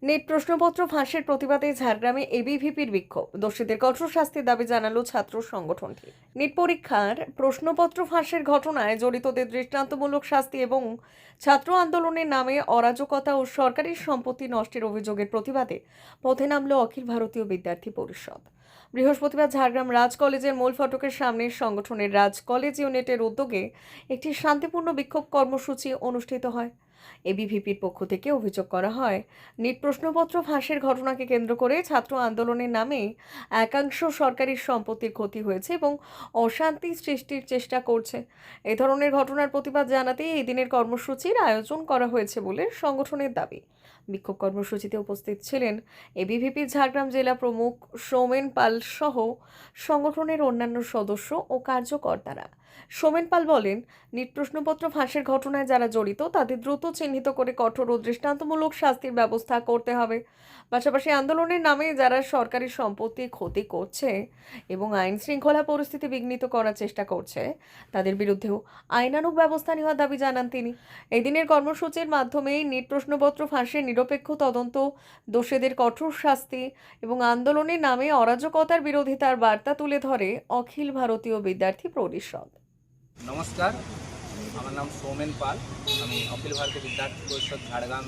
Net প্রশ্নপত্র ফাঁসের প্রতিবাদে ঝাড়গ্রামে এবিভিপির বিক্ষোভ, দোষীদের কঠোর শাস্তির দাবি জানালো ছাত্র সংগঠনটি। নেট পরীক্ষার প্রশ্নপত্র ফাঁসের ঘটনায় জড়িতদের দৃষ্টান্তমূলক শাস্তি এবং ছাত্র আন্দোলনের নামে অরাজকতা ও সরকারি সম্পত্তি নষ্টের অভিযোগের প্রতিবাদে পথে নামল অখিল ভারতীয় বিদ্যার্থী পরিষদ। বৃহস্পতিবার ঝাড়গ্রাম রাজ কলেজের মূল ফটকের সামনে সংগঠনের রাজ কলেজ ইউনিটের উদ্যোগে একটি শান্তিপূর্ণ বিক্ষোভ কর্মসূচি অনুষ্ঠিত হয়। এবিভিপির পক্ষ থেকে অভিযোগ করা হয়, নিট প্রশ্নপত্র ফাঁসের ঘটনাকে কেন্দ্র করে ছাত্র আন্দোলনের নামে একাংশ সরকারি সম্পত্তির ক্ষতি হয়েছে এবং অশান্তি সৃষ্টির চেষ্টা করছে। এ ধরনের ঘটনার প্রতিবাদ জানাতে এই দিনের কর্মসূচির আয়োজন করা হয়েছে বলে সংগঠনের দাবি। বিক্ষোভ কর্মসূচিতে উপস্থিত ছিলেন এবিভিপির ঝাড়গ্রাম জেলা প্রমুখ সৌমেন পাল সহ সংগঠনের অন্যান্য সদস্য ও কার্যকর্তারা। সৌমেন পাল বলেন, নিট প্রশ্নপত্র ফাঁসের ঘটনায় যারা জড়িত তাদের দ্রুত চিহ্নিত করে কঠোর ও দৃষ্টান্তমূলক শাস্তির ব্যবস্থা করতে হবে। পাশাপাশি আন্দোলনের নামে যারা সরকারি সম্পত্তি ক্ষতি করছে এবং আইন শৃঙ্খলা পরিস্থিতি বিঘ্নিত করার চেষ্টা করছে তাদের বিরুদ্ধেও আইনানুগ ব্যবস্থা নেওয়ার দাবি জানান তিনি। এদিনের কর্মসূচির মাধ্যমে নিট প্রশ্নপত্র ফাঁসের নিরপেক্ষ তদন্ত, দোষীদের কঠোর শাস্তি এবং আন্দোলনের নামে অরাজকতার বিরোধিতার বার্তা তুলে ধরে অখিল ভারতীয় বিদ্যার্থী পরিষদ। নমস্কার, আমার নাম সৌমেন পাল। আমি অখিল ভারতীয় বিদ্যার্থী পরিষদ ঝাড়গ্রাম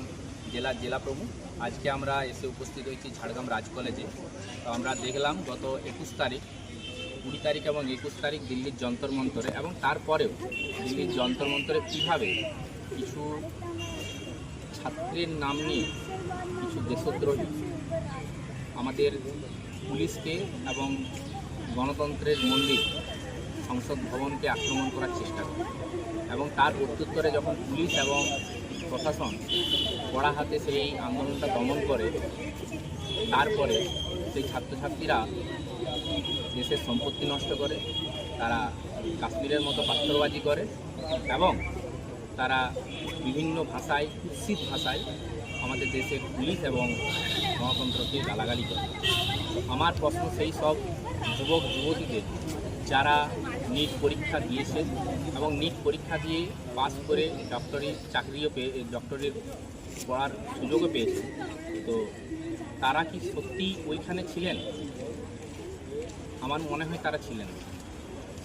জেলা প্রমুখ। আজকে আমরা এসে উপস্থিত হয়েছি ঝাড়গ্রাম রাজ কলেজে। তো আমরা দেখলাম গত 21 তারিখ, 20 তারিখ এবং 21 তারিখ দিল্লির যন্তর মন্তরে এবং তারপরেও দিল্লির যন্তর মন্তরে কীভাবে কিছু ছাত্রের নাম নিয়ে কিছু দেশদ্রোহী আমাদের পুলিশকে এবং গণতন্ত্রের মন্দির সংসদ ভবনকে আক্রমণ করার চেষ্টা করে এবং তার প্রত্যুত্তরে যখন পুলিশ এবং প্রশাসন কড়া হাতে সেই আন্দোলনটা দমন করে, তারপরে সেই ছাত্রছাত্রীরা দেশের সম্পত্তি নষ্ট করে, তারা কাশ্মীরের মতো পাথরবাজি করে এবং তারা বিভিন্ন ভাষায়, কুৎসিত ভাষায় আমাদের দেশের পুলিশ এবং গণতন্ত্রকে গালাগালি করে। আমার প্রশ্ন সেই সব যুবক যুবতীদের যারা নিট পরীক্ষা দিয়েছে এবং নিট পরীক্ষা দিয়ে পাস করে ডক্টরের পড়ার সুযোগও পেয়েছে, তো তারা কি সত্যি ওইখানে ছিলেন? আমার মনে হয় তারা ছিলেন।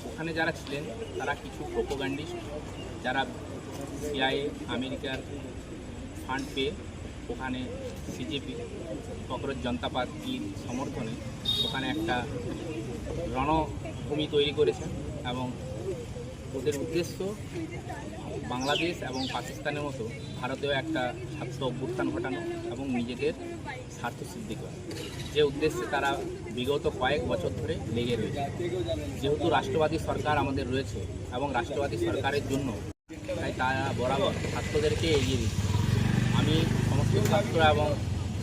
ওখানে যারা ছিলেন তারা কিছু প্রোপাগান্ডিস্ট, যারা সিআইএ আমেরিকার ফান্ড পেয়ে ওখানে সিজেপি ককরোচ জনতা পার্টির সমর্থনে ওখানে একটা রণভূমি তৈরি করেছেন এবং ওদের উদ্দেশ্য বাংলাদেশ এবং পাকিস্তানের মতো ভারতেও একটা ছাত্র অভ্যুত্থান ঘটানো এবং নিজেদের স্বার্থ সিদ্ধি করা, যে উদ্দেশ্যে তারা বিগত কয়েক বছর ধরে লেগে রয়েছে। যেহেতু রাষ্ট্রবাদী সরকার আমাদের রয়েছে এবং রাষ্ট্রবাদী সরকারের জন্য তাই তারা বরাবর ছাত্রদেরকে এগিয়ে দিচ্ছে। আমি সমস্ত ছাত্র এবং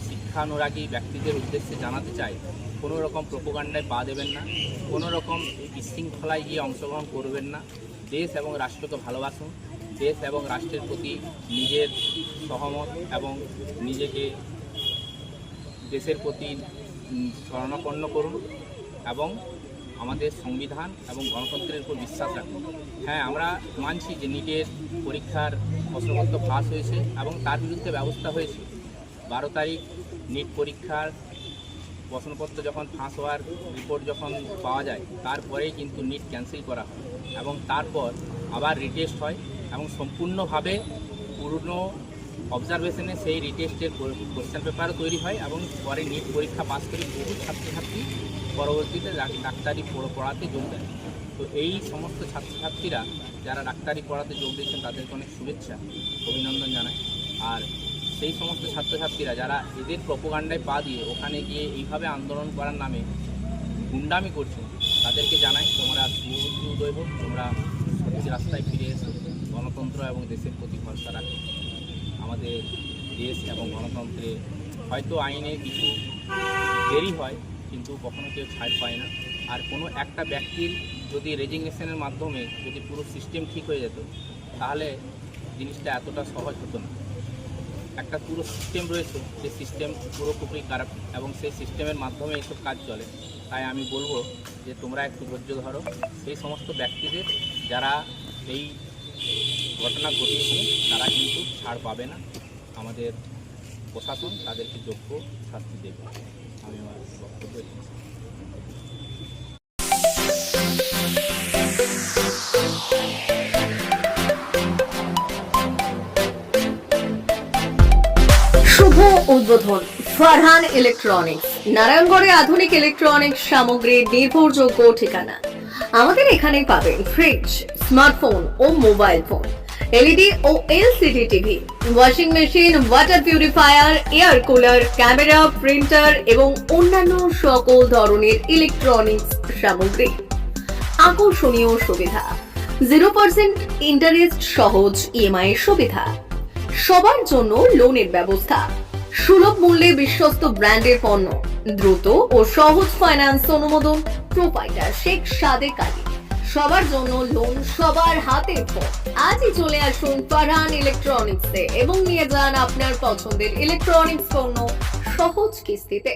শিক্ষানুরাগী ব্যক্তিদের উদ্দেশ্যে জানাতে চাই, কোনো রকম প্রোপাগান্ডায় পা দেবেন না, কোনো রকম বিশৃঙ্খলায় গিয়ে অংশগ্রহণ করবেন না। দেশ এবং রাষ্ট্রকে ভালোবাসুন, দেশ এবং রাষ্ট্রের প্রতি নিজের সহমত এবং নিজেকে দেশের প্রতি শরণাপন্ন করুন এবং আমাদের সংবিধান এবং গণতন্ত্রের উপর বিশ্বাস রাখুন। হ্যাঁ, আমরা মানছি যে নিটের পরীক্ষার প্রশ্নপত্র ফাঁস হয়েছে এবং তার বিরুদ্ধে ব্যবস্থা হয়েছে। 12 তারিখ নিট পরীক্ষার প্রশ্নপত্র যখন ফাঁস হওয়ার রিপোর্ট যখন পাওয়া যায়, তারপরেই কিন্তু নিট ক্যান্সেল করা হয় এবং তারপর আবার রিটেস্ট হয় এবং সম্পূর্ণভাবে পুরনো অবজারভেশনে সেই রিটেস্টের কোশ্চেন পেপারও তৈরি হয় এবং পরে নিট পরীক্ষা পাস করে বহু ছাত্রছাত্রী পরবর্তীতে ডাক্তারি পড়াতে যোগ দেয়। তো এই সমস্ত ছাত্রছাত্রীরা যারা ডাক্তারি পড়াতে যোগ দিয়েছেন তাদেরকে অনেক শুভেচ্ছা, অভিনন্দন জানাই। আর সেই সমস্ত ছাত্রছাত্রীরা যারা এদের প্রোপাগান্ডায় পা দিয়ে ওখানে গিয়ে এইভাবে আন্দোলন করার নামে গুন্ডামি করছেন, তাদেরকে জানাই, তোমরা সুবুদ্ধি উদয় হোক, তোমরা সঠিক রাস্তায় ফিরে এসো, গণতন্ত্র এবং দেশের প্রতি ভরসা রাখো। আমাদের দেশ এবং গণতন্ত্রে হয়তো আইনে কিছু দেরি হয়, কিন্তু কখনো কেউ ছাড় পায় না। আর কোনো একটা ব্যক্তির যদি রেজিগনেশনের মাধ্যমে যদি পুরো সিস্টেম ঠিক হয়ে যেত, তাহলে জিনিসটা এতটা সহজ হতো না। একটা পুরো সিস্টেম রয়েছে, যে সিস্টেম পুরোপুরি খারাপ এবং সেই সিস্টেমের মাধ্যমে এইসব কাজ চলে। তাই আমি বলবো যে তোমরা একটু ধৈর্য ধরো। সেই সমস্ত ব্যক্তিদের যারা এই ঘটনা ঘটিয়েছে তারা কিন্তু ছাড় পাবে না। আমাদের প্রশাসন তাদেরকে যোগ্য শাস্তি দেবে। আমি আমার বক্তব্য এখানে শেষ করছি। শুভ উদ্বোধন ফারহান ইলেকট্রনিক্স, নারায়ণগড়ে আধুনিক ইলেকট্রনিক্স সামগ্রীর নির্ভরযোগ্য ঠিকানা। আমাদের এখানে পাবেন ফ্রিজ, স্মার্টফোন ও মোবাইল ফোন, এলইডি ও LCD TV, washing machine, water purifier, air cooler, camera, printer এবং অন্যান্য সকল ধরনের ইলেকট্রনিক্স সামগ্রী। আকর্ষণীয় সুবিধা, 0% ইন্টারেস্ট সহজ ইএমআই এর সুবিধা, সবার জন্য লোনের ব্যবস্থা, সুলভ মূল্যে বিশ্বস্ত ব্র্যান্ডের পণ্য, দ্রুত ও সহজ ফাইন্যান্স অনুমোদন, প্রোপাইটার শেখ সাদেক আলী, সবার জন্য লোন, সবার হাতে ফোন। আজই চলে আসুন ফারহান ইলেকট্রনিক্সে এবং নিয়ে যান আপনার পছন্দের ইলেকট্রনিক্স পণ্য সহজ কিস্তিতে।